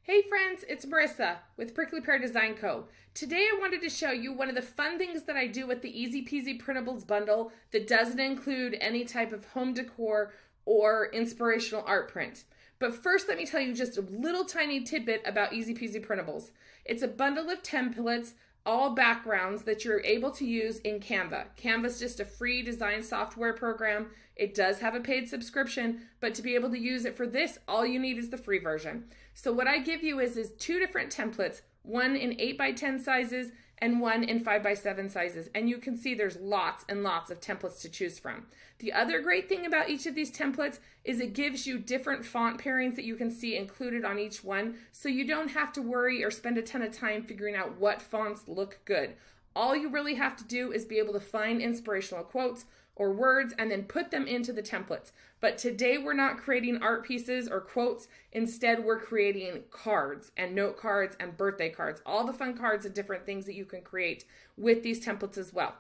Hey friends, it's Marissa with Prickly Pear Design Co. Today I wanted to show you one of the fun things that I do with the Easy Peasy Printables bundle that doesn't include any type of home decor or inspirational art print. But first, let me tell you just a little tiny tidbit about Easy Peasy Printables. It's a bundle of templates, all backgrounds that you're able to use in Canva. Canva's just a free design software program. It does have a paid subscription, but to be able to use it for this, all you need is the free version. So what I give you is two different templates, one in 8x10 sizes and one in 5x7 sizes. And you can see there's lots and lots of templates to choose from. The other great thing about each of these templates is it gives you different font pairings that you can see included on each one, so you don't have to worry or spend a ton of time figuring out what fonts look good. All you really have to do is be able to find inspirational quotes or words and then put them into the templates. But today we're not creating art pieces or quotes. Instead, we're creating cards and note cards and birthday cards, all the fun cards and different things that you can create with these templates as well.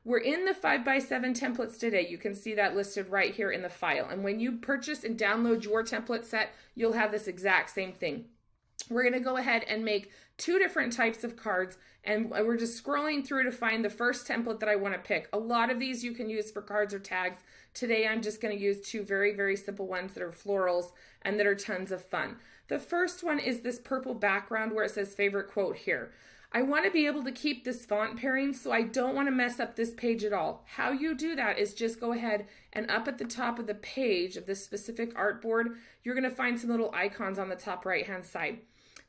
We're in the 5x7 templates today. You can see that listed right here in the file. And when you purchase and download your template set, you'll have this exact same thing. We're going to go ahead and make two different types of cards, and we're just scrolling through to find the first template that I want to pick. A lot of these you can use for cards or tags. Today I'm just going to use two very, very simple ones that are florals and that are tons of fun. The first one is this purple background where it says favorite quote here. I want to be able to keep this font pairing, so I don't want to mess up this page at all. How you do that is just go ahead and up at the top of the page of this specific artboard, you're going to find some little icons on the top right hand side.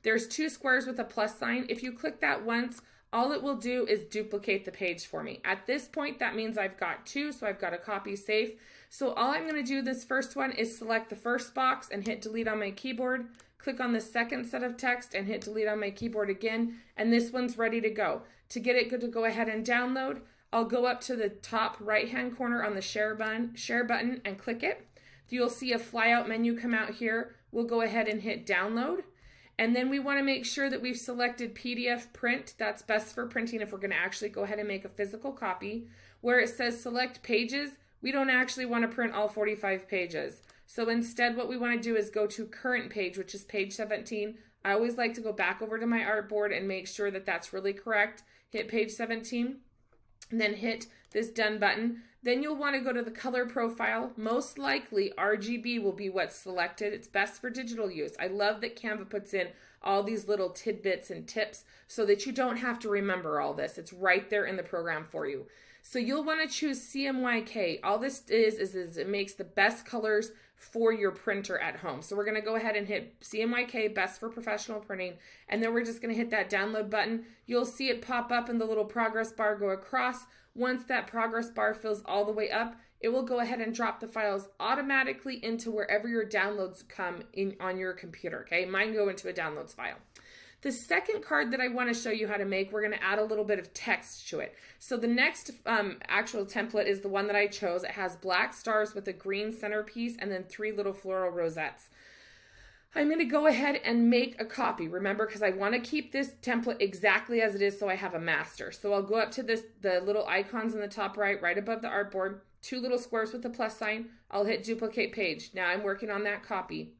There's two squares with a plus sign. If you click that once, all it will do is duplicate the page for me. At this point, that means I've got two, so I've got a copy safe. So all I'm going to do this first one is select the first box and hit delete on my keyboard. Click on the second set of text and hit delete on my keyboard again, and this one's ready to go. To get it good to go ahead and download, I'll go up to the top right-hand corner on the share button and click it. You'll see a flyout menu come out here. We'll go ahead and hit download. And then we want to make sure that we've selected PDF print. That's best for printing if we're going to actually go ahead and make a physical copy. Where it says select pages, we don't actually want to print all 45 pages. So instead what we want to do is go to current page, which is page 17. I always like to go back over to my artboard and make sure that that's really correct. Hit page 17, and then hit this done button. Then you'll want to go to the color profile. Most likely RGB will be what's selected. It's best for digital use. I love that Canva puts in all these little tidbits and tips so that you don't have to remember all this. It's right there in the program for you. So you'll want to choose CMYK. All this is it makes the best colors for your printer at home. So we're going to go ahead and hit CMYK, best for professional printing, and then we're just going to hit that download button. You'll see it pop up and the little progress bar go across. Once that progress bar fills all the way up, it will go ahead and drop the files automatically into wherever your downloads come in on your computer. Okay, mine go into a downloads file. The second card that I want to show you how to make, we're going to add a little bit of text to it. So the next actual template is the one that I chose. It has black stars with a green centerpiece and then three little floral rosettes. I'm going to go ahead and make a copy, remember, because I want to keep this template exactly as it is so I have a master. So I'll go up to the little icons in the top right above the artboard, two little squares with a plus sign. I'll hit duplicate page. Now I'm working on that copy.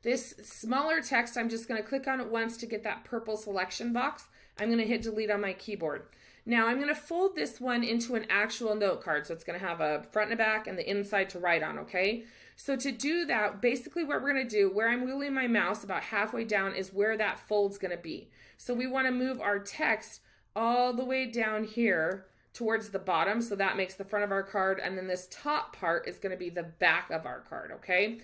This smaller text, I'm just going to click on it once to get that purple selection box. I'm going to hit delete on my keyboard. Now I'm going to fold this one into an actual note card. So it's going to have a front and a back and the inside to write on, okay? So to do that, basically what we're going to do, where I'm wheeling my mouse about halfway down is where that fold's going to be. So we want to move our text all the way down here towards the bottom. So that makes the front of our card. And then this top part is going to be the back of our card, okay?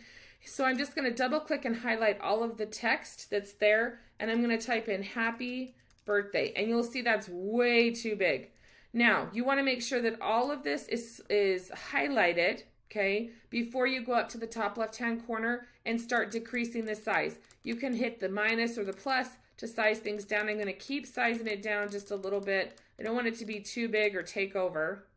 So I'm just going to double click and highlight all of the text that's there, and I'm going to type in happy birthday, and you'll see that's way too big. Now you want to make sure that all of this is highlighted, okay, before you go up to the top left hand corner and start decreasing the size. You can hit the minus or the plus to size things down. I'm going to keep sizing it down just a little bit. I don't want it to be too big or take over.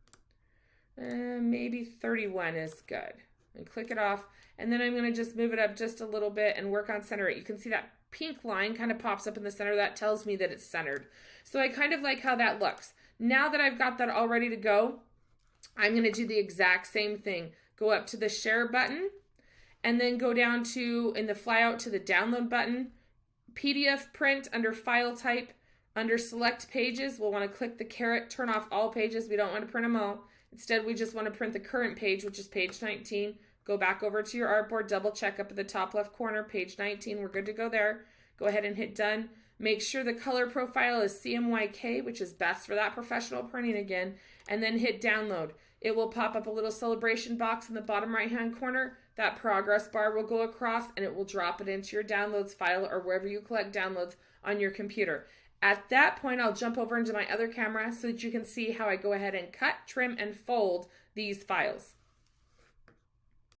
Maybe 31 is good. And click it off, and then I'm going to just move it up just a little bit and work on center it. You can see that pink line kind of pops up in the center. That tells me that it's centered. So I kind of like how that looks. Now that I've got that all ready to go, I'm going to do the exact same thing. Go up to the share button and then go down to, in the flyout, to the download button. PDF print under file type. Under select pages, we'll want to click the caret, turn off all pages. We don't want to print them all. Instead, we just want to print the current page, which is page 19. Go back over to your artboard, double check up at the top left corner, page 19. We're good to go there. Go ahead and hit done. Make sure the color profile is CMYK, which is best for that professional printing again, and then hit download. It will pop up a little celebration box in the bottom right-hand corner. That progress bar will go across and it will drop it into your downloads file or wherever you collect downloads on your computer. At that point, I'll jump over into my other camera so that you can see how I go ahead and cut, trim, and fold these files.